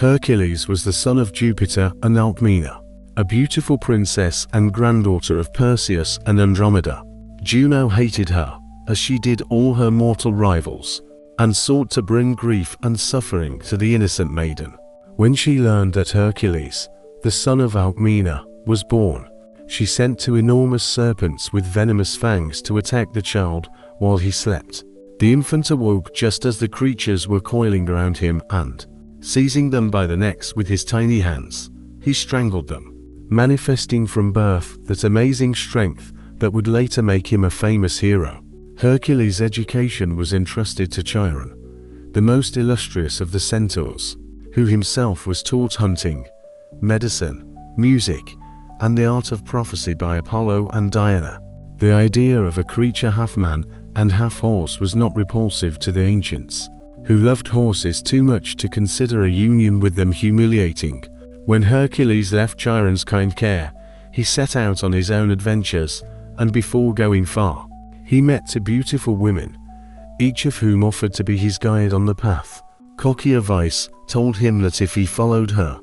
Hercules was the son of Jupiter and Alcmena, a beautiful princess and granddaughter of Perseus and Andromeda. Juno hated her, as she did all her mortal rivals, and sought to bring grief and suffering to the innocent maiden. When she learned that Hercules, the son of Alcmena, was born, she sent two enormous serpents with venomous fangs to attack the child while he slept. The infant awoke just as the creatures were coiling around him and, seizing them by the necks with his tiny hands, he strangled them, manifesting from birth that amazing strength that would later make him a famous hero. Hercules' education was entrusted to Chiron, the most illustrious of the centaurs, who himself was taught hunting, medicine, music, and the art of prophecy by Apollo and Diana. The idea of a creature half man and half horse was not repulsive to the ancients, who loved horses too much to consider a union with them humiliating. When Hercules left Chiron's kind care, he set out on his own adventures, and before going far, he met two beautiful women, each of whom offered to be his guide on the path. Cocky Vice told him that if he followed her,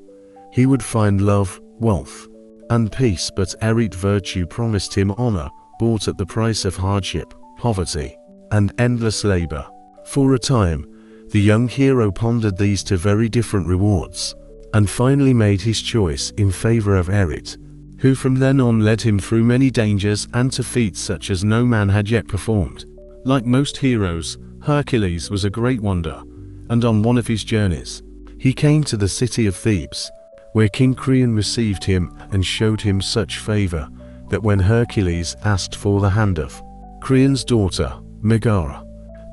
he would find love, wealth, and peace, but Erete Virtue promised him honor, bought at the price of hardship, poverty, and endless labor. For a time, the young hero pondered these two very different rewards, and finally made his choice in favor of Erete, who from then on led him through many dangers and to feats such as no man had yet performed. Like most heroes, Hercules was a great wanderer, and on one of his journeys, he came to the city of Thebes, where King Creon received him and showed him such favor that when Hercules asked for the hand of Creon's daughter, Megara,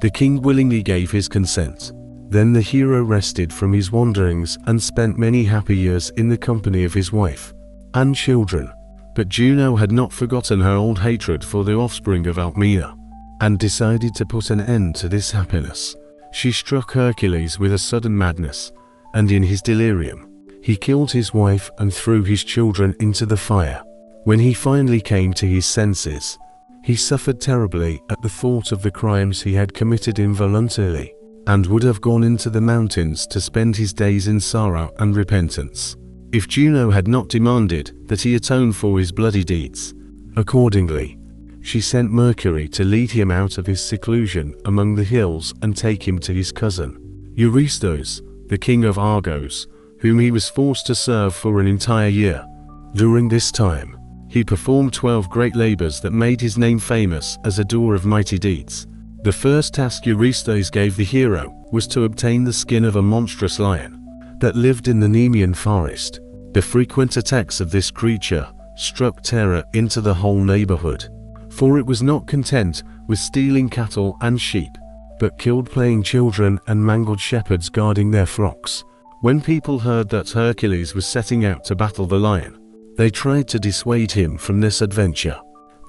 the king willingly gave his consent. Then the hero rested from his wanderings and spent many happy years in the company of his wife and children. But Juno had not forgotten her old hatred for the offspring of Alcmena, and decided to put an end to this happiness. She struck Hercules with a sudden madness, and in his delirium, he killed his wife and threw his children into the fire. When he finally came to his senses, he suffered terribly at the thought of the crimes he had committed involuntarily, and would have gone into the mountains to spend his days in sorrow and repentance, if Juno had not demanded that he atone for his bloody deeds. Accordingly, she sent Mercury to lead him out of his seclusion among the hills and take him to his cousin, Eurystheus, the king of Argos, whom he was forced to serve for an entire year. During this time, he performed 12 great labors that made his name famous as a doer of mighty deeds. The first task Eurystheus gave the hero was to obtain the skin of a monstrous lion that lived in the Nemean forest. The frequent attacks of this creature struck terror into the whole neighborhood, for it was not content with stealing cattle and sheep, but killed playing children and mangled shepherds guarding their flocks. When people heard that Hercules was setting out to battle the lion, they tried to dissuade him from this adventure.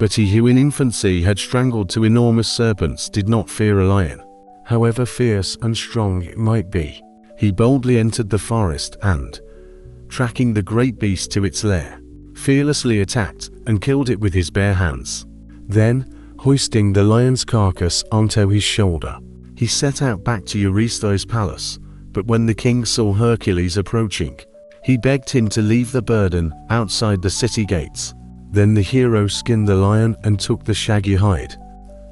But he who in infancy had strangled two enormous serpents did not fear a lion, however fierce and strong it might be. He boldly entered the forest and, tracking the great beast to its lair, fearlessly attacked and killed it with his bare hands. Then, hoisting the lion's carcass onto his shoulder, he set out back to Eurystheus' palace. But when the king saw Hercules approaching, he begged him to leave the burden outside the city gates. Then the hero skinned the lion and took the shaggy hide,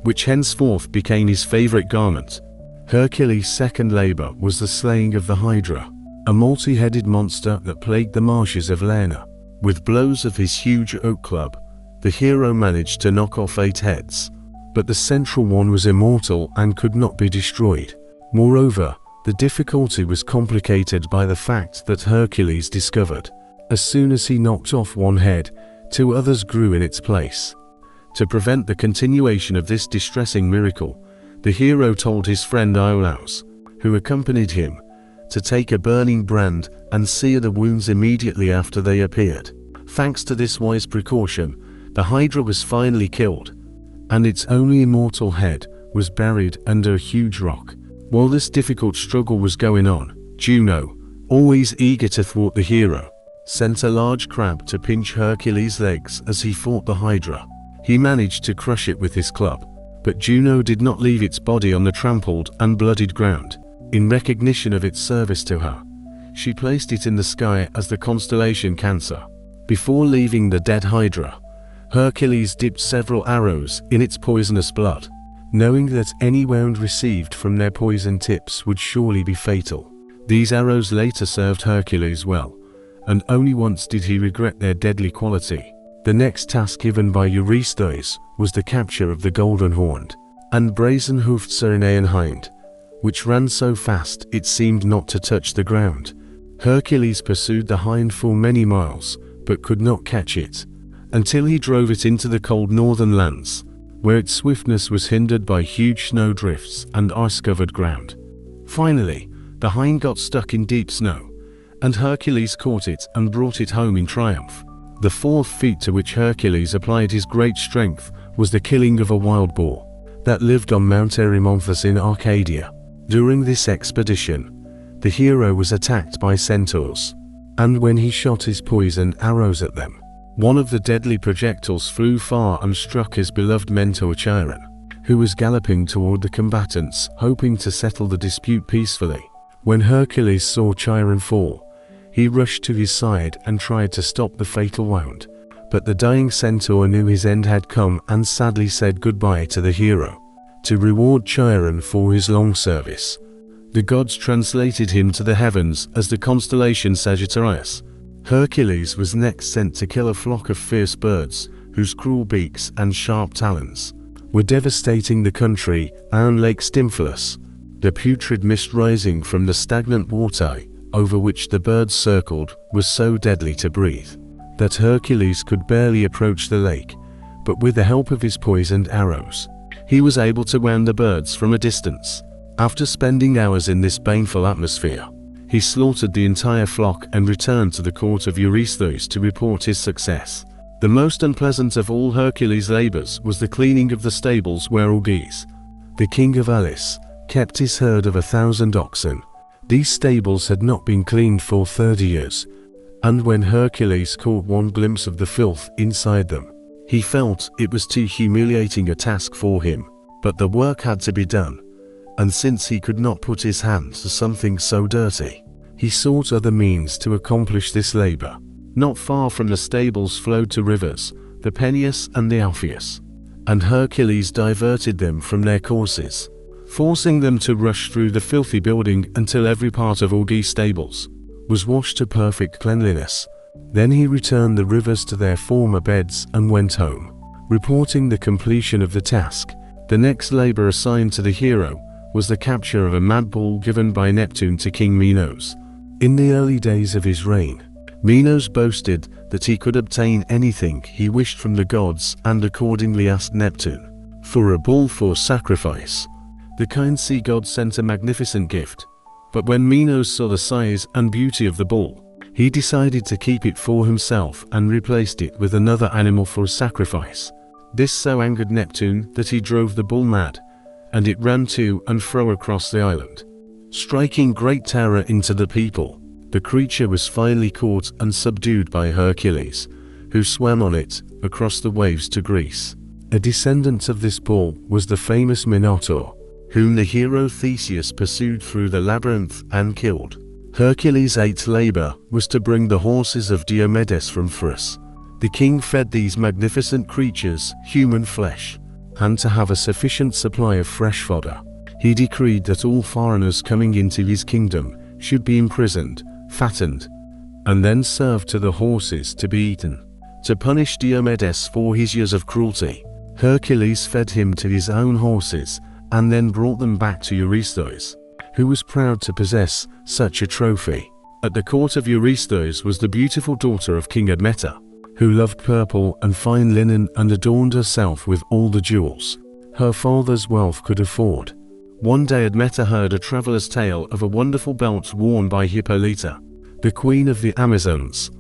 which henceforth became his favorite garment. Hercules' second labor was the slaying of the Hydra, a multi-headed monster that plagued the marshes of Lerna. With blows of his huge oak club, the hero managed to knock off 8 heads, but the central one was immortal and could not be destroyed. Moreover, the difficulty was complicated by the fact that Hercules discovered, as soon as he knocked off one head, 2 others grew in its place. To prevent the continuation of this distressing miracle, the hero told his friend Iolaus, who accompanied him, to take a burning brand and sear the wounds immediately after they appeared. Thanks to this wise precaution, the Hydra was finally killed, and its only immortal head was buried under a huge rock. While this difficult struggle was going on, Juno, always eager to thwart the hero, sent a large crab to pinch Hercules' legs as he fought the Hydra. He managed to crush it with his club, but Juno did not leave its body on the trampled and bloodied ground. In recognition of its service to her, She placed it in the sky as the constellation Cancer. Before leaving the dead Hydra, Hercules dipped several arrows in its poisonous blood, knowing that any wound received from their poison tips would surely be fatal. These arrows later served Hercules well, and only once did he regret their deadly quality. The next task given by Eurystheus was the capture of the golden-horned and brazen-hoofed Ceryneian hind, which ran so fast it seemed not to touch the ground. Hercules pursued the hind for many miles, but could not catch it, until he drove it into the cold northern lands, where its swiftness was hindered by huge snow drifts and ice-covered ground. Finally, the hind got stuck in deep snow, and Hercules caught it and brought it home in triumph. The fourth feat to which Hercules applied his great strength was the killing of a wild boar that lived on Mount Erymanthus in Arcadia. During this expedition, the hero was attacked by centaurs, and when he shot his poisoned arrows at them, one of the deadly projectiles flew far and struck his beloved mentor Chiron, who was galloping toward the combatants, hoping to settle the dispute peacefully. When Hercules saw Chiron fall, he rushed to his side and tried to stop the fatal wound, but the dying centaur knew his end had come and sadly said goodbye to the hero. To reward Chiron for his long service, the gods translated him to the heavens as the constellation Sagittarius. Hercules was next sent to kill a flock of fierce birds whose cruel beaks and sharp talons were devastating the country around Lake Stymphalus. The putrid mist rising from the stagnant water over which the birds circled was so deadly to breathe that Hercules could barely approach the lake, but with the help of his poisoned arrows, he was able to wound the birds from a distance. After spending hours in this baneful atmosphere, he slaughtered the entire flock and returned to the court of Eurystheus to report his success. The most unpleasant of all Hercules' labors was the cleaning of the stables where Augeas, the king of Elis, kept his herd of 1,000 oxen. These stables had not been cleaned for 30 years, and when Hercules caught one glimpse of the filth inside them, he felt it was too humiliating a task for him. But the work had to be done, and since he could not put his hands to something so dirty, he sought other means to accomplish this labor. Not far from the stables flowed two rivers, the Peneus and the Alpheus, and Hercules diverted them from their courses, forcing them to rush through the filthy building until every part of Augeas' stables was washed to perfect cleanliness. Then he returned the rivers to their former beds and went home, reporting the completion of the task. The next labor assigned to the hero was the capture of a mad bull given by Neptune to King Minos. In the early days of his reign, Minos boasted that he could obtain anything he wished from the gods and accordingly asked Neptune for a bull for sacrifice. The kind sea god sent a magnificent gift, but when Minos saw the size and beauty of the bull, he decided to keep it for himself and replaced it with another animal for sacrifice. This so angered Neptune that he drove the bull mad, and it ran to and fro across the island, striking great terror into the people. The creature was finally caught and subdued by Hercules, who swam on it across the waves to Greece. A descendant of this bull was the famous Minotaur, whom the hero Theseus pursued through the labyrinth and killed. Hercules' eighth labor was to bring the horses of Diomedes from Thrace. The king fed these magnificent creatures human flesh, and to have a sufficient supply of fresh fodder, he decreed that all foreigners coming into his kingdom should be imprisoned, fattened, and then served to the horses to be eaten. To punish Diomedes for his years of cruelty, Hercules fed him to his own horses and then brought them back to Eurystheus, who was proud to possess such a trophy. At the court of Eurystheus was the beautiful daughter of King Admeta, who loved purple and fine linen and adorned herself with all the jewels her father's wealth could afford. One day Admeta heard a traveler's tale of a wonderful belt worn by Hippolyta, the queen of the Amazons,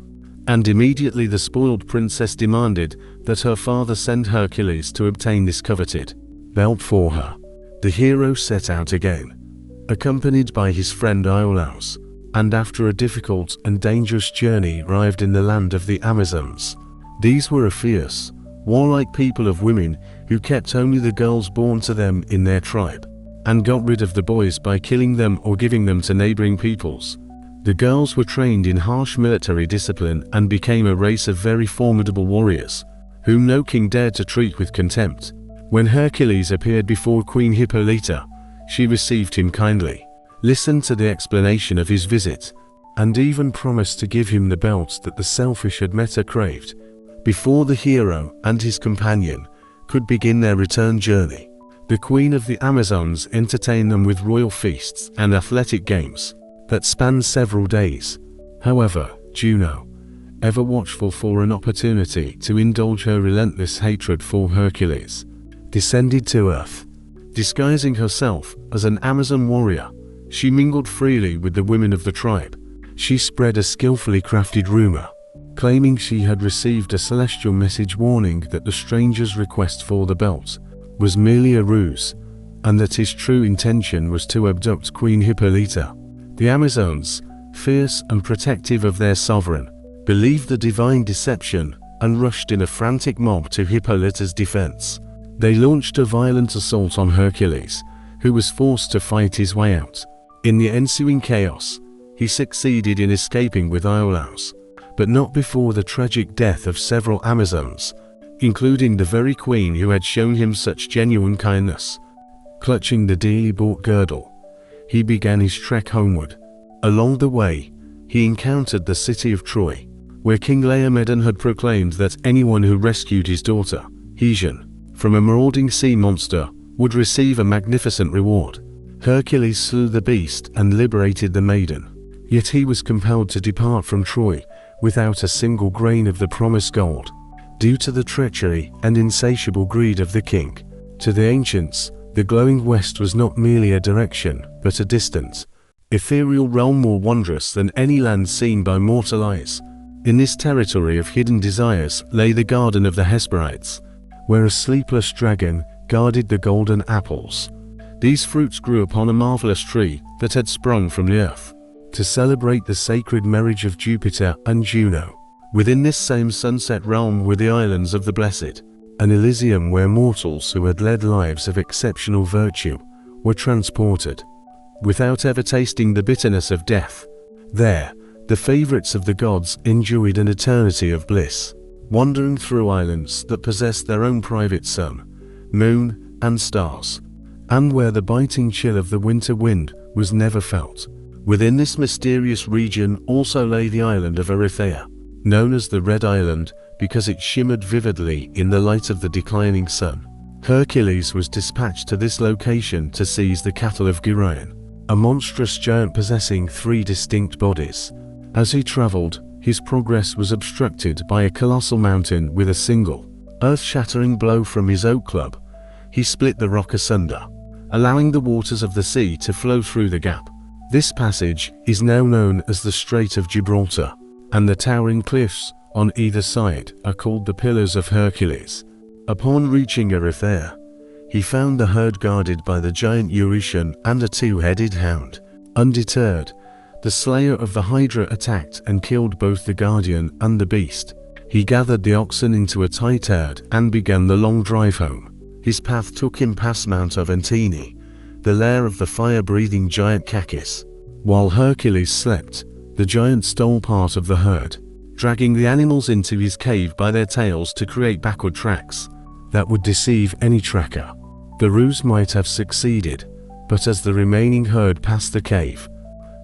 and immediately the spoiled princess demanded that her father send Hercules to obtain this coveted belt for her. The hero set out again, accompanied by his friend Iolaus, and after a difficult and dangerous journey arrived in the land of the Amazons. These were a fierce, warlike people of women who kept only the girls born to them in their tribe, and got rid of the boys by killing them or giving them to neighboring peoples. The girls were trained in harsh military discipline and became a race of very formidable warriors, whom no king dared to treat with contempt. When Hercules appeared before Queen Hippolyta, she received him kindly, listened to the explanation of his visit, and even promised to give him the belt that the selfish Admeta craved, before the hero and his companion could begin their return journey. The Queen of the Amazons entertained them with royal feasts and athletic games that spanned several days. However, Juno, ever watchful for an opportunity to indulge her relentless hatred for Hercules, descended to earth. Disguising herself as an Amazon warrior, she mingled freely with the women of the tribe. She spread a skillfully crafted rumor, claiming she had received a celestial message warning that the stranger's request for the belt was merely a ruse, and that his true intention was to abduct Queen Hippolyta. The Amazons, fierce and protective of their sovereign, believed the divine deception and rushed in a frantic mob to Hippolyta's defense. They launched a violent assault on Hercules, who was forced to fight his way out. In the ensuing chaos, he succeeded in escaping with Iolaus, but not before the tragic death of several Amazons, including the very queen who had shown him such genuine kindness. Clutching the dearly bought girdle, he began his trek homeward. Along the way, he encountered the city of Troy, where King Laomedon had proclaimed that anyone who rescued his daughter, Hesione, from a marauding sea monster would receive a magnificent reward. Hercules slew the beast and liberated the maiden, yet he was compelled to depart from Troy without a single grain of the promised gold, due to the treachery and insatiable greed of the king. To the ancients, the glowing west was not merely a direction, but a distant, ethereal realm more wondrous than any land seen by mortal eyes. In this territory of hidden desires lay the garden of the Hesperides, where a sleepless dragon guarded the golden apples. These fruits grew upon a marvelous tree that had sprung from the earth, to celebrate the sacred marriage of Jupiter and Juno. Within this same sunset realm were the islands of the blessed, an Elysium where mortals who had led lives of exceptional virtue were transported, without ever tasting the bitterness of death. There, the favorites of the gods enjoyed an eternity of bliss, wandering through islands that possessed their own private sun, moon, and stars, and where the biting chill of the winter wind was never felt. Within this mysterious region also lay the island of Erythea, known as the Red Island because it shimmered vividly in the light of the declining sun. Hercules was dispatched to this location to seize the cattle of Geryon, a monstrous giant possessing 3 distinct bodies. As he traveled, his progress was obstructed by a colossal mountain. With a single, earth-shattering blow from his oak club, he split the rock asunder, allowing the waters of the sea to flow through the gap. This passage is now known as the Strait of Gibraltar, and the towering cliffs on either side are called the Pillars of Hercules. Upon reaching Erythea, he found the herd guarded by the giant Eurytion and a 2-headed hound. Undeterred, the slayer of the Hydra attacked and killed both the guardian and the beast. He gathered the oxen into a tight herd and began the long drive home. His path took him past Mount Aventini, the lair of the fire-breathing giant Cacus. While Hercules slept, the giant stole part of the herd, dragging the animals into his cave by their tails to create backward tracks that would deceive any tracker. The ruse might have succeeded, but as the remaining herd passed the cave,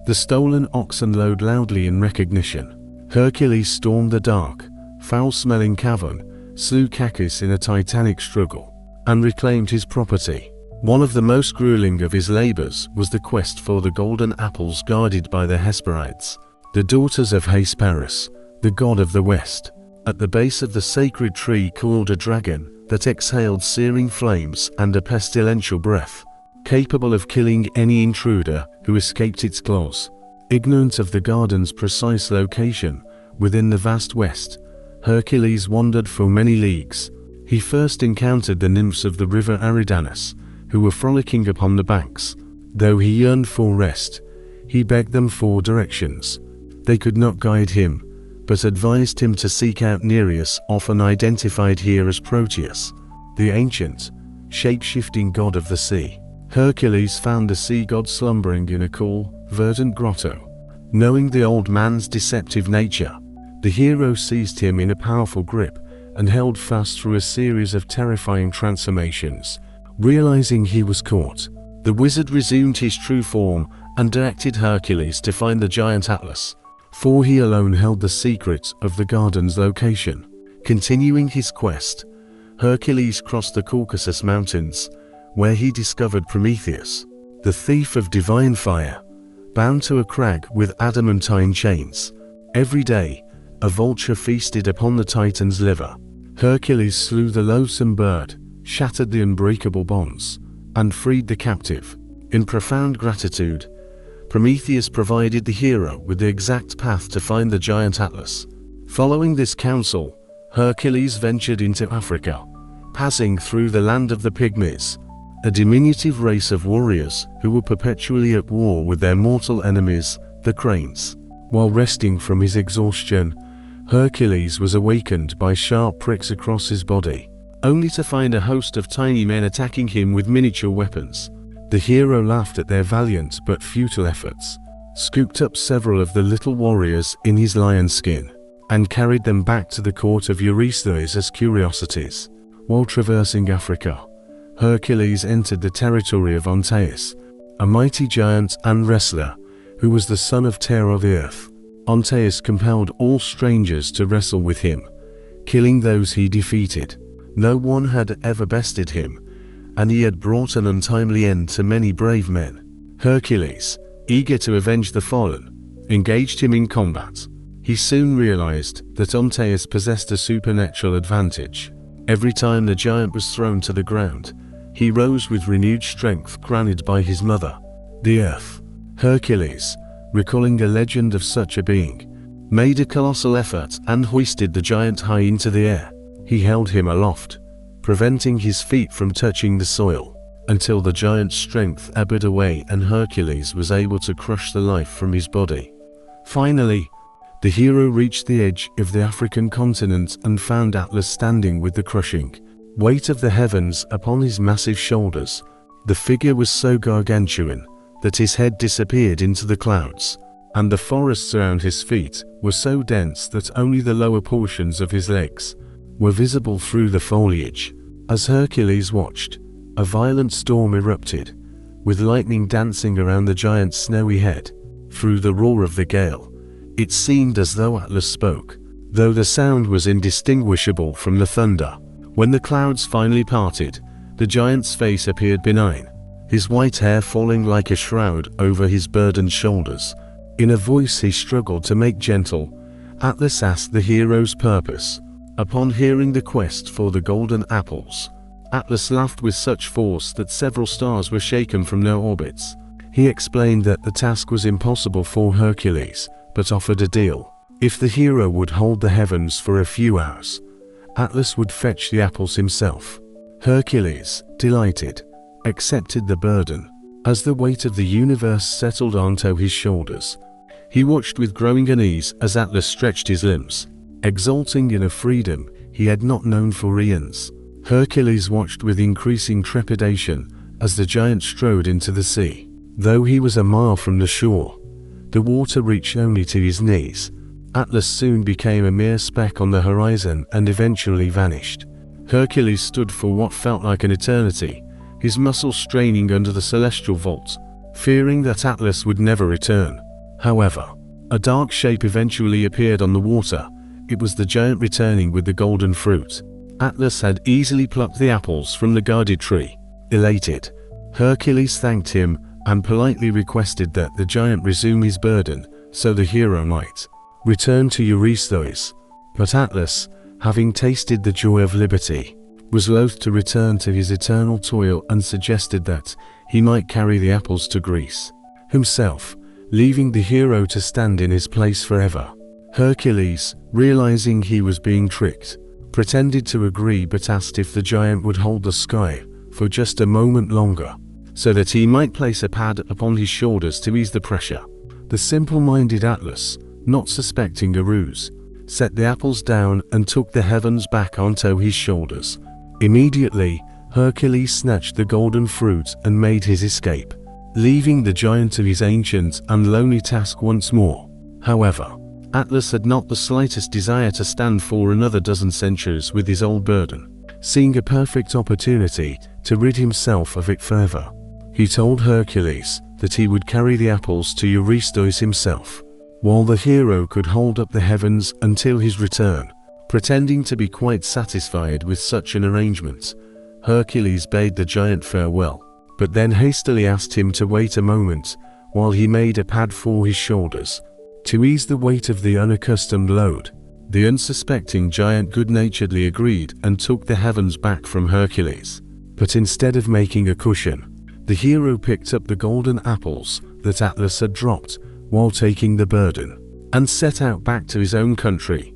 the stolen oxen lowed loudly in recognition. Hercules stormed the dark, foul-smelling cavern, slew Cacus in a titanic struggle, and reclaimed his property. One of the most grueling of his labors was the quest for the golden apples guarded by the Hesperides, the daughters of Hesperus, the god of the west. At the base of the sacred tree coiled a dragon that exhaled searing flames and a pestilential breath, capable of killing any intruder who escaped its claws. Ignorant of the garden's precise location within the vast west, Hercules wandered for many leagues. He first encountered the nymphs of the river Eridanus, who were frolicking upon the banks. Though he yearned for rest, he begged them for directions. They could not guide him, but advised him to seek out Nereus, often identified here as Proteus, the ancient, shape-shifting god of the sea. Hercules found the sea god slumbering in a cool, verdant grotto, Knowing the old man's deceptive nature, the hero seized him in a powerful grip and held fast through a series of terrifying transformations. Realizing he was caught, the wizard resumed his true form and directed Hercules to find the giant Atlas, for he alone held the secret of the garden's location. Continuing his quest, Hercules crossed the Caucasus Mountains, where he discovered Prometheus, the thief of divine fire, bound to a crag with adamantine chains. Every day, a vulture feasted upon the Titan's liver. Hercules slew the loathsome bird, shattered the unbreakable bonds, and freed the captive. In profound gratitude, Prometheus provided the hero with the exact path to find the giant Atlas. Following this counsel, Hercules ventured into Africa, passing through the land of the Pygmies, a diminutive race of warriors who were perpetually at war with their mortal enemies, the cranes. While resting from his exhaustion, Hercules was awakened by sharp pricks across his body, only to find a host of tiny men attacking him with miniature weapons. The hero laughed at their valiant but futile efforts, scooped up several of the little warriors in his lion skin, and carried them back to the court of Eurystheus as curiosities. While traversing Africa, Hercules entered the territory of Antaeus, a mighty giant and wrestler who was the son of Terra of the earth. Antaeus compelled all strangers to wrestle with him, killing those he defeated. No one had ever bested him, and he had brought an untimely end to many brave men. Hercules, eager to avenge the fallen, engaged him in combat. He soon realized that Antaeus possessed a supernatural advantage. Every time the giant was thrown to the ground, he rose with renewed strength granted by his mother, the earth. Hercules, recalling a legend of such a being, made a colossal effort and hoisted the giant high into the air. He held him aloft, preventing his feet from touching the soil, until the giant's strength ebbed away and Hercules was able to crush the life from his body. Finally, the hero reached the edge of the African continent and found Atlas standing with the crushing weight of the heavens upon his massive shoulders. The figure was so gargantuan that his head disappeared into the clouds, and the forests around his feet were so dense that only the lower portions of his legs were visible through the foliage. As Hercules watched, a violent storm erupted, with lightning dancing around the giant's snowy head. Through the roar of the gale, it seemed as though Atlas spoke, though the sound was indistinguishable from the thunder. When the clouds finally parted, the giant's face appeared benign, his white hair falling like a shroud over his burdened shoulders. In a voice he struggled to make gentle, Atlas asked the hero's purpose. Upon hearing the quest for the golden apples, Atlas laughed with such force that several stars were shaken from their orbits. He explained that the task was impossible for Hercules, but offered a deal. If the hero would hold the heavens for a few hours, Atlas would fetch the apples himself. Hercules, delighted, accepted the burden. As the weight of the universe settled onto his shoulders, he watched with growing unease as Atlas stretched his limbs, exulting in a freedom he had not known for eons. Hercules watched with increasing trepidation as the giant strode into the sea. Though he was a mile from the shore, the water reached only to his knees. Atlas soon became a mere speck on the horizon and eventually vanished. Hercules stood for what felt like an eternity, his muscles straining under the celestial vault, fearing that Atlas would never return. However, a dark shape eventually appeared on the water. It was the giant returning with the golden fruit. Atlas had easily plucked the apples from the guarded tree. Elated, Hercules thanked him and politely requested that the giant resume his burden so the hero might return to Eurystheus. But Atlas, having tasted the joy of liberty, was loath to return to his eternal toil and suggested that he might carry the apples to Greece himself, leaving the hero to stand in his place forever. Hercules, realizing he was being tricked, pretended to agree but asked if the giant would hold the sky for just a moment longer, so that he might place a pad upon his shoulders to ease the pressure. The simple-minded Atlas, not suspecting a ruse, set the apples down and took the heavens back onto his shoulders. Immediately, Hercules snatched the golden fruit and made his escape. leaving the giant to his ancient and lonely task once more. However, Atlas had not the slightest desire to stand for another dozen centuries with his old burden. Seeing a perfect opportunity to rid himself of it further, he told Hercules that he would carry the apples to Eurystheus himself, while the hero could hold up the heavens until his return. Pretending to be quite satisfied with such an arrangement, Hercules bade the giant farewell, but then hastily asked him to wait a moment while he made a pad for his shoulders to ease the weight of the unaccustomed load. The unsuspecting giant good-naturedly agreed and took the heavens back from Hercules. But instead of making a cushion, the hero picked up the golden apples that Atlas had dropped while taking the burden, and set out back to his own country,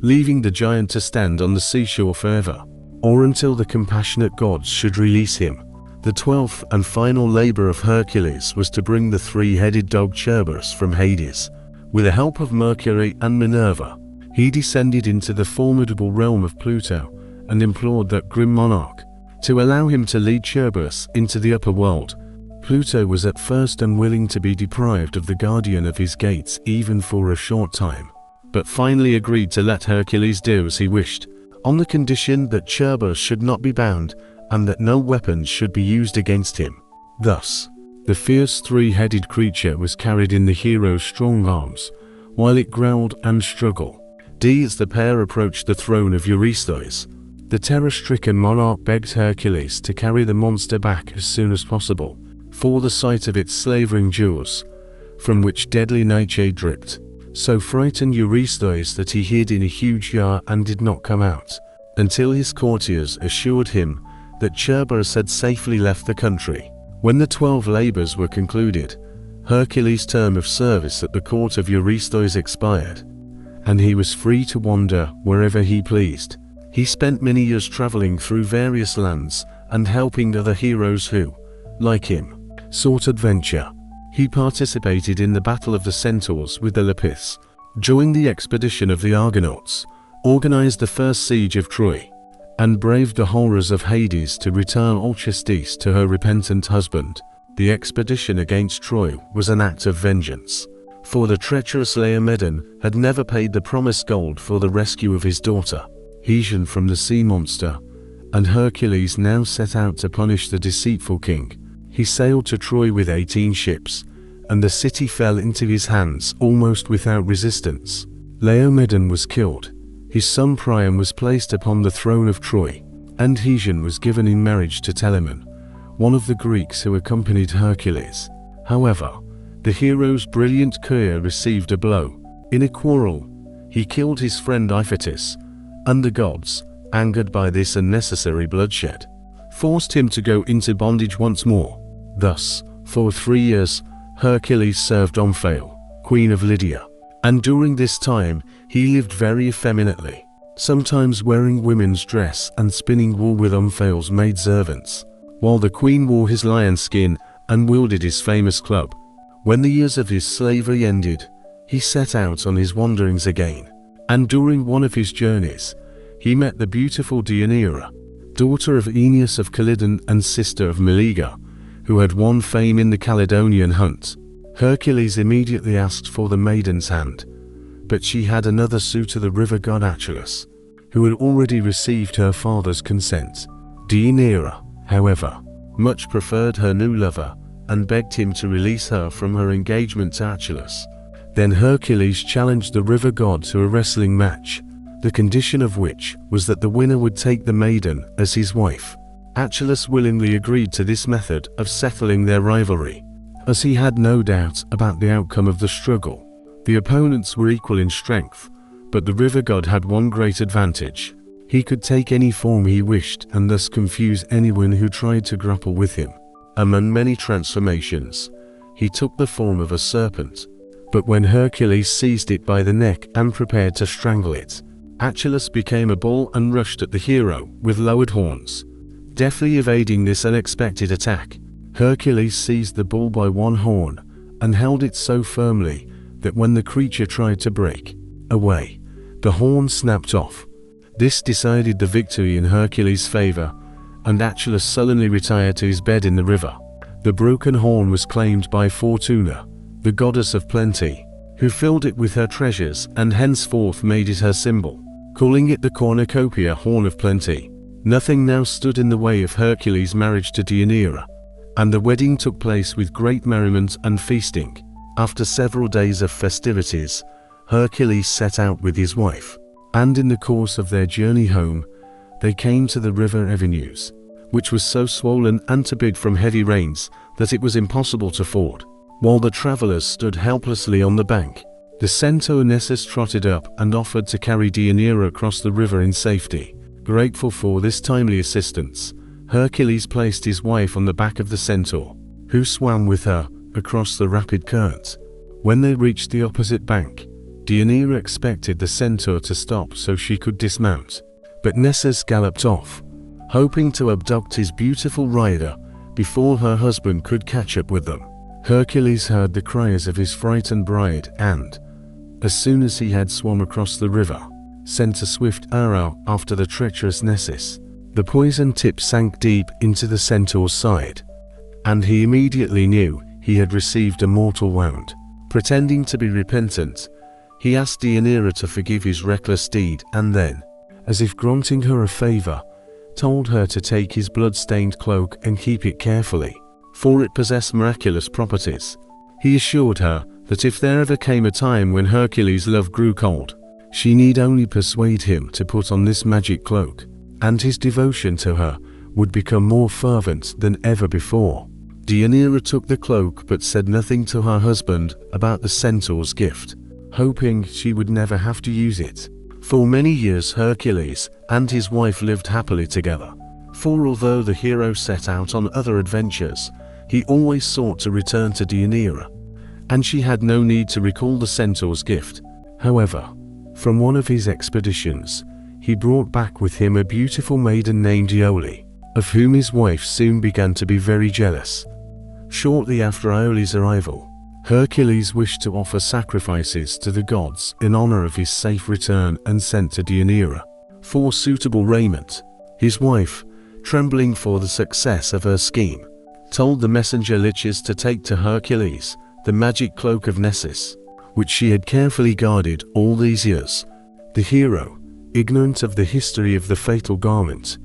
leaving the giant to stand on the seashore forever, or until the compassionate gods should release him. The 12th and final labor of Hercules was to bring the three-headed dog Cerberus from Hades. With the help of Mercury and Minerva, he descended into the formidable realm of Pluto and implored that grim monarch to allow him to lead Cerberus into the upper world. Pluto was at first unwilling to be deprived of the guardian of his gates even for a short time, but finally agreed to let Hercules do as he wished, on the condition that Cerberus should not be bound and that no weapons should be used against him. Thus, the fierce three-headed creature was carried in the hero's strong arms, while it growled and struggled. As the pair approached the throne of Eurystheus, the terror-stricken monarch begged Hercules to carry the monster back as soon as possible, for the sight of its slavering jaws, from which deadly nightshade dripped, so frightened Eurystheus that he hid in a huge jar and did not come out, until his courtiers assured him that Cerberus had safely left the country. When the 12 labors were concluded, Hercules' term of service at the court of Eurystheus expired, and he was free to wander wherever he pleased. He spent many years traveling through various lands and helping other heroes who, like him, sought adventure. He participated in the Battle of the Centaurs with the Lapiths, joined the expedition of the Argonauts, organized the first siege of Troy, and braved the horrors of Hades to return Alcestis to her repentant husband. The expedition against Troy was an act of vengeance, for the treacherous Laomedon had never paid the promised gold for the rescue of his daughter, Hesione, from the sea monster, and Hercules now set out to punish the deceitful king. He sailed to Troy with 18 ships, and the city fell into his hands almost without resistance. Laomedon was killed, his son Priam was placed upon the throne of Troy, and Hesione was given in marriage to Telamon, one of the Greeks who accompanied Hercules. However, the hero's brilliant career received a blow. In a quarrel, he killed his friend Iphitus, and the gods, angered by this unnecessary bloodshed, forced him to go into bondage once more. Thus, for 3 years, Hercules served Omphale, queen of Lydia, and during this time, he lived very effeminately, sometimes wearing women's dress and spinning wool with Omphale's maidservants, while the queen wore his lion skin and wielded his famous club. When the years of his slavery ended, he set out on his wanderings again, and during one of his journeys, he met the beautiful Deianira, daughter of Aeneas of Calydon and sister of Meleager, who had won fame in the Caledonian hunt. Hercules immediately asked for the maiden's hand, but she had another suitor, the river god Achilles, who had already received her father's consent. Deianira, however, much preferred her new lover, and begged him to release her from her engagement to Achilles. Then Hercules challenged the river god to a wrestling match, the condition of which was that the winner would take the maiden as his wife. Achilles willingly agreed to this method of settling their rivalry, as he had no doubt about the outcome of the struggle. The opponents were equal in strength, but the river god had one great advantage. He could take any form he wished and thus confuse anyone who tried to grapple with him. Among many transformations, he took the form of a serpent, but when Hercules seized it by the neck and prepared to strangle it, Achilles became a bull and rushed at the hero with lowered horns. Deftly evading this unexpected attack, Hercules seized the bull by one horn and held it so firmly that when the creature tried to break away, the horn snapped off. This decided the victory in Hercules' favor, and Achilles sullenly retired to his bed in the river. The broken horn was claimed by Fortuna, the goddess of plenty, who filled it with her treasures and henceforth made it her symbol, calling it the cornucopia horn of plenty. Nothing now stood in the way of Hercules' marriage to Deianira, and the wedding took place with great merriment and feasting. After several days of festivities, Hercules set out with his wife, and in the course of their journey home, they came to the river Evenus, which was so swollen and too big from heavy rains that it was impossible to ford. While the travelers stood helplessly on the bank, the centaur Nessus trotted up and offered to carry Deianira across the river in safety. Grateful for this timely assistance, Hercules placed his wife on the back of the centaur, who swam with her across the rapid current. When they reached the opposite bank, Deianira expected the centaur to stop so she could dismount, but Nessus galloped off, hoping to abduct his beautiful rider before her husband could catch up with them. Hercules heard the cries of his frightened bride and, as soon as he had swum across the river, sent a swift arrow after the treacherous Nessus. The poison tip sank deep into the centaur's side, and he immediately knew he had received a mortal wound. Pretending to be repentant, he asked Deianira to forgive his reckless deed and then, as if granting her a favor, told her to take his blood-stained cloak and keep it carefully, for it possessed miraculous properties. He assured her that if there ever came a time when Hercules' love grew cold, she need only persuade him to put on this magic cloak, and his devotion to her would become more fervent than ever before. Deianira took the cloak but said nothing to her husband about the centaur's gift, hoping she would never have to use it. For many years Hercules and his wife lived happily together, for although the hero set out on other adventures, he always sought to return to Deianira, and she had no need to recall the centaur's gift. However, from one of his expeditions, he brought back with him a beautiful maiden named Iole, of whom his wife soon began to be very jealous. Shortly after Iole's arrival, Hercules wished to offer sacrifices to the gods in honor of his safe return and sent to Deianira for suitable raiment. His wife, trembling for the success of her scheme, told the messenger Lichas to take to Hercules the magic cloak of Nessus, which she had carefully guarded all these years. The hero, ignorant of the history of the fatal garment,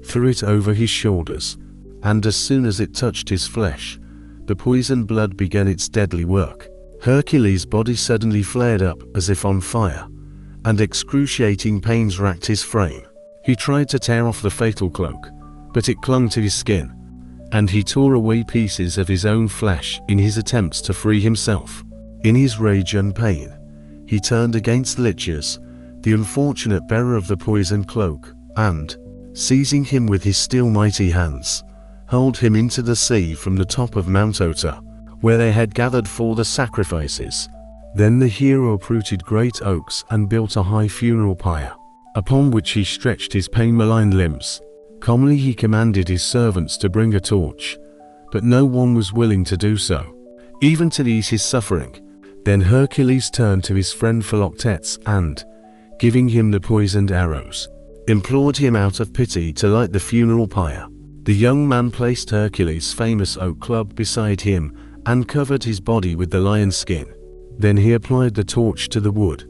threw it over his shoulders, and as soon as it touched his flesh, the poisoned blood began its deadly work. Hercules' body suddenly flared up as if on fire, and excruciating pains racked his frame. He tried to tear off the fatal cloak, but it clung to his skin, and he tore away pieces of his own flesh in his attempts to free himself. In his rage and pain, he turned against Lichas, the unfortunate bearer of the poisoned cloak, and, seizing him with his still mighty hands, hurled him into the sea from the top of Mount Ota, where they had gathered for the sacrifices. Then the hero uprooted great oaks and built a high funeral pyre, upon which he stretched his pain-maligned limbs. Calmly he commanded his servants to bring a torch, but no one was willing to do so, even to ease his suffering. Then Hercules turned to his friend Philoctetes and, giving him the poisoned arrows, implored him out of pity to light the funeral pyre. The young man placed Hercules' famous oak club beside him and covered his body with the lion's skin. Then he applied the torch to the wood,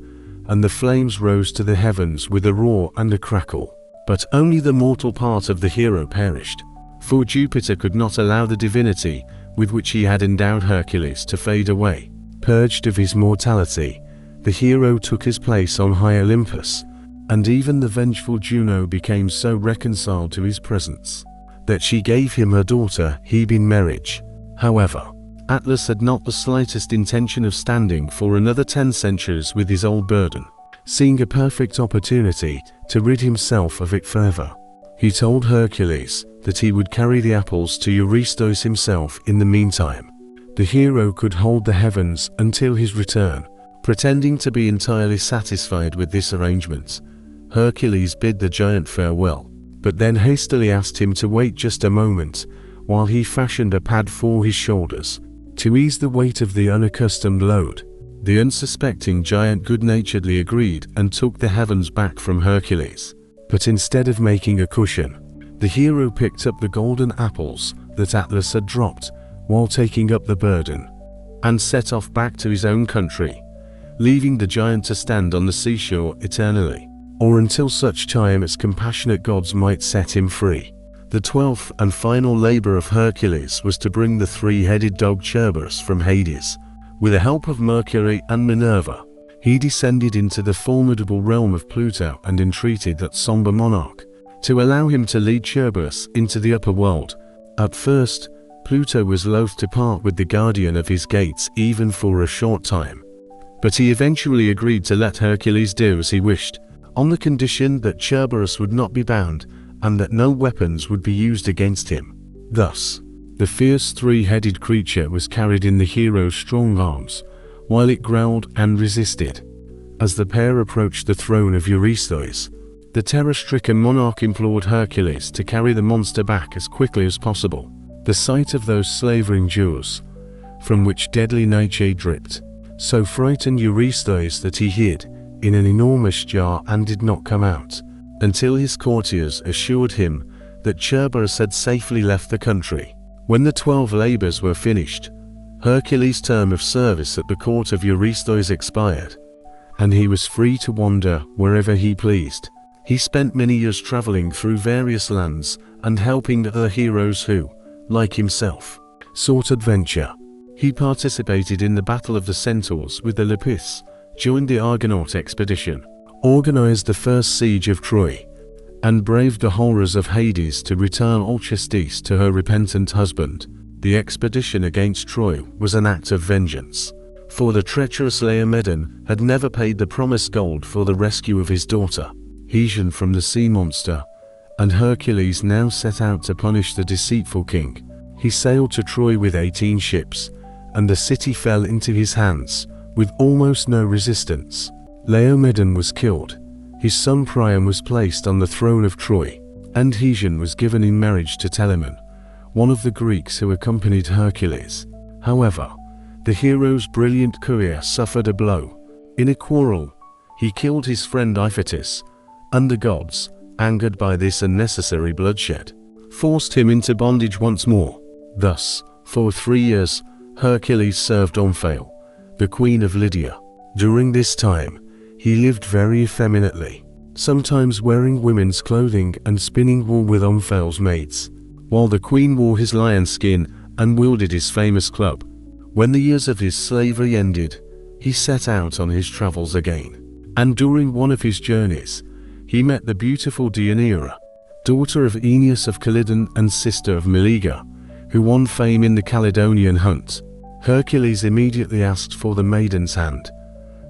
and the flames rose to the heavens with a roar and a crackle. But only the mortal part of the hero perished, for Jupiter could not allow the divinity with which he had endowed Hercules to fade away. Purged of his mortality, the hero took his place on high Olympus, and even the vengeful Juno became so reconciled to his presence that she gave him her daughter Hebe in marriage. However, Atlas had not the slightest intention of standing for another 10 centuries with his old burden. Seeing a perfect opportunity to rid himself of it forever, he told Hercules that he would carry the apples to Eurystheus himself in the meantime. The hero could hold the heavens until his return. Pretending to be entirely satisfied with this arrangement, Hercules bid the giant farewell, but then hastily asked him to wait just a moment while he fashioned a pad for his shoulders to ease the weight of the unaccustomed load. The unsuspecting giant good-naturedly agreed and took the heavens back from Hercules. But instead of making a cushion, the hero picked up the golden apples that Atlas had dropped, while taking up the burden, and set off back to his own country, leaving the giant to stand on the seashore eternally, or until such time as compassionate gods might set him free. The 12th and final labor of Hercules was to bring the three-headed dog Cerberus from Hades. With the help of Mercury and Minerva, he descended into the formidable realm of Pluto and entreated that somber monarch to allow him to lead Cerberus into the upper world. At first, Pluto was loath to part with the guardian of his gates even for a short time, but he eventually agreed to let Hercules do as he wished, on the condition that Cerberus would not be bound and that no weapons would be used against him. Thus, the fierce three-headed creature was carried in the hero's strong arms, while it growled and resisted. As the pair approached the throne of Eurystheus, the terror-stricken monarch implored Hercules to carry the monster back as quickly as possible. The sight of those slavering jaws, from which deadly nightshade dripped, so frightened Eurystheus that he hid in an enormous jar and did not come out until his courtiers assured him that Cerberus had safely left the country. When the 12 labors were finished, Hercules' term of service at the court of Eurystheus expired, and he was free to wander wherever he pleased. He spent many years traveling through various lands and helping other heroes who, like himself, sought adventure. He participated in the Battle of the Centaurs with the Lepus, joined the Argonaut expedition, organized the first siege of Troy, and braved the horrors of Hades to return Alcestis to her repentant husband. The expedition against Troy was an act of vengeance, for the treacherous Laomedon had never paid the promised gold for the rescue of his daughter, Hesione, from the sea monster, and Hercules now set out to punish the deceitful king. He sailed to Troy with 18 ships, and the city fell into his hands with almost no resistance. Laomedon was killed, his son Priam was placed on the throne of Troy, and Hesione was given in marriage to Telamon, one of the Greeks who accompanied Hercules. However, the hero's brilliant career suffered a blow. In a quarrel, he killed his friend Iphitus, and the gods, angered by this unnecessary bloodshed, forced him into bondage once more. Thus, for 3 years, Hercules served Omphale, the queen of Lydia. During this time, he lived very effeminately, sometimes wearing women's clothing and spinning wool with Omphale's maids, while the queen wore his lion skin and wielded his famous club. When the years of his slavery ended, he set out on his travels again, and during one of his journeys, he met the beautiful Deianira, daughter of Aeneas of Calydon and sister of Meleager, who won fame in the Caledonian hunt. Hercules immediately asked for the maiden's hand,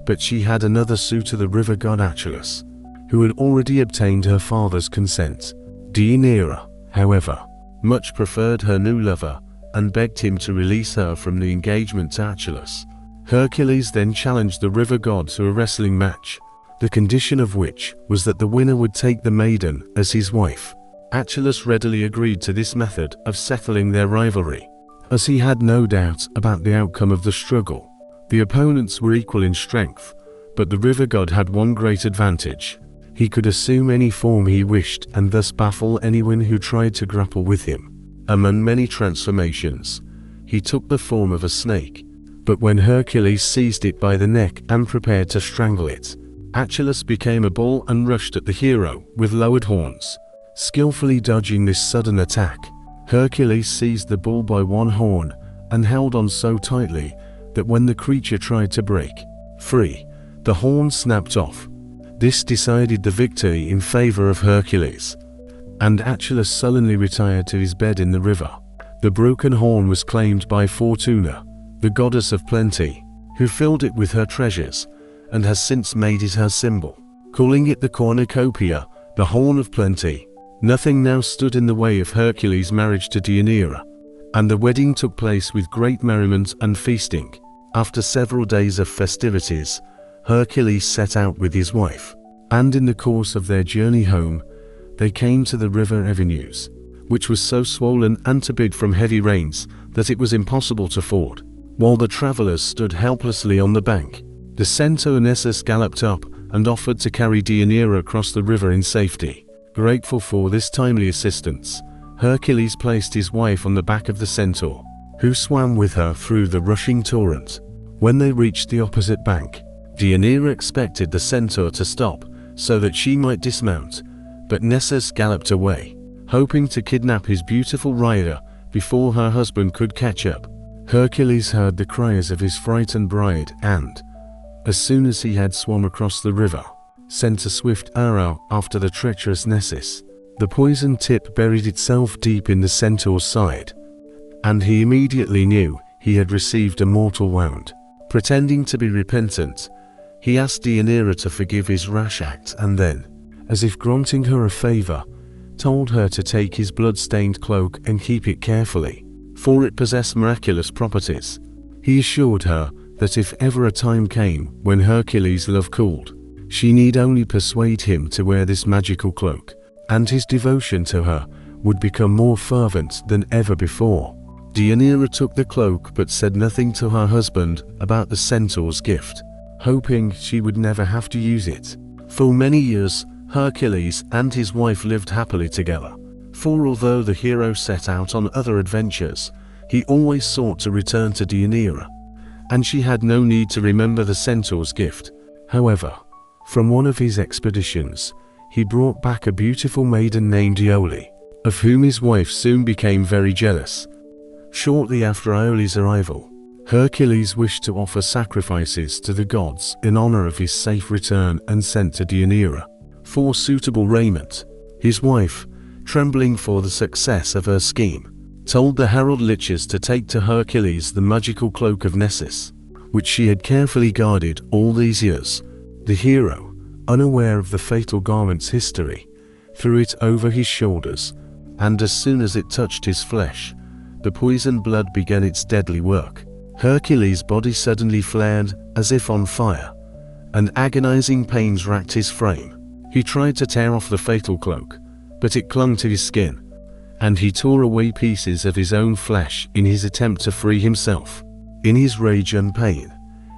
but she had another suitor, the river god Achilles, who had already obtained her father's consent. Deianira, however, much preferred her new lover and begged him to release her from the engagement to Achilles. Hercules then challenged the river god to a wrestling match, the condition of which was that the winner would take the maiden as his wife. Achilles readily agreed to this method of settling their rivalry, as he had no doubt about the outcome of the struggle. The opponents were equal in strength, but the river god had one great advantage. He could assume any form he wished and thus baffle anyone who tried to grapple with him. Among many transformations, he took the form of a snake, but when Hercules seized it by the neck and prepared to strangle it, Achilles became a bull and rushed at the hero with lowered horns. Skillfully dodging this sudden attack, Hercules seized the bull by one horn and held on so tightly that when the creature tried to break free, the horn snapped off. This decided the victory in favor of Hercules, and Achilles sullenly retired to his bed in the river. The broken horn was claimed by Fortuna, the goddess of plenty, who filled it with her treasures and has since made it her symbol, calling it the cornucopia, the horn of plenty. Nothing now stood in the way of Hercules' marriage to Deianira, and the wedding took place with great merriment and feasting. After several days of festivities, Hercules set out with his wife, and in the course of their journey home, they came to the river Evenus, which was so swollen and turbid from heavy rains that it was impossible to ford. While the travelers stood helplessly on the bank, the centaur Nessus galloped up and offered to carry Deianira across the river in safety. Grateful for this timely assistance, Hercules placed his wife on the back of the centaur, who swam with her through the rushing torrent. When they reached the opposite bank, Deianira expected the centaur to stop so that she might dismount, but Nessus galloped away, hoping to kidnap his beautiful rider before her husband could catch up. Hercules heard the cries of his frightened bride and, as soon as he had swum across the river, sent a swift arrow after the treacherous Nessus. The poisoned tip buried itself deep in the centaur's side, and he immediately knew he had received a mortal wound. Pretending to be repentant, he asked Deianira to forgive his rash act and then, as if granting her a favor, told her to take his blood-stained cloak and keep it carefully, for it possessed miraculous properties. He assured her that if ever a time came when Hercules' love cooled, she need only persuade him to wear this magical cloak, and his devotion to her would become more fervent than ever before. Deianira took the cloak but said nothing to her husband about the centaur's gift, hoping she would never have to use it. For many years, Hercules and his wife lived happily together, for although the hero set out on other adventures, he always sought to return to Deianira, and she had no need to remember the centaur's gift. However, from one of his expeditions, he brought back a beautiful maiden named Iole, of whom his wife soon became very jealous. Shortly after Iole's arrival, Hercules wished to offer sacrifices to the gods in honor of his safe return and sent to Deianira for suitable raiment. His wife, trembling for the success of her scheme, told the herald liches to take to Hercules the magical cloak of Nessus, which she had carefully guarded all these years. The hero, unaware of the fatal garment's history, threw it over his shoulders, and as soon as it touched his flesh, the poisoned blood began its deadly work. Hercules' body suddenly flared as if on fire, and agonizing pains racked his frame. He tried to tear off the fatal cloak, but it clung to his skin, and he tore away pieces of his own flesh in his attempt to free himself. In his rage and pain,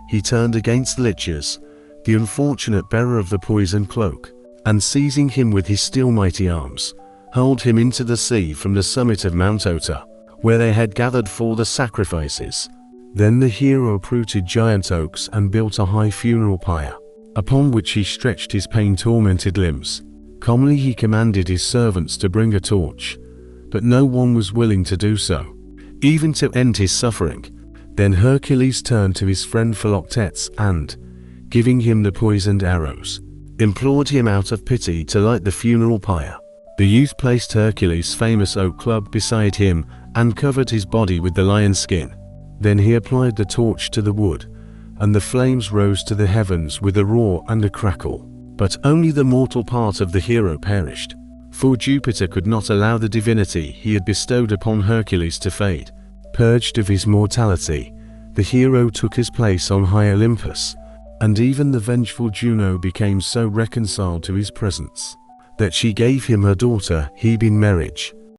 he turned against Lichas, the unfortunate bearer of the poisoned cloak, and seizing him with his steel mighty arms, hurled him into the sea from the summit of Mount Ota, where they had gathered for the sacrifices. Then the hero uprooted giant oaks and built a high funeral pyre, upon which he stretched his pain-tormented limbs. Calmly he commanded his servants to bring a torch, but no one was willing to do so, even to end his suffering. Then Hercules turned to his friend Philoctetes and, giving him the poisoned arrows, implored him out of pity to light the funeral pyre. The youth placed Hercules' famous oak club beside him and covered his body with the lion skin. Then he applied the torch to the wood, and the flames rose to the heavens with a roar and a crackle. But only the mortal part of the hero perished, for Jupiter could not allow the divinity he had bestowed upon Hercules to fade. Purged of his mortality, the hero took his place on high Olympus, and even the vengeful Juno became so reconciled to his presence that she gave him her daughter Hebe in marriage.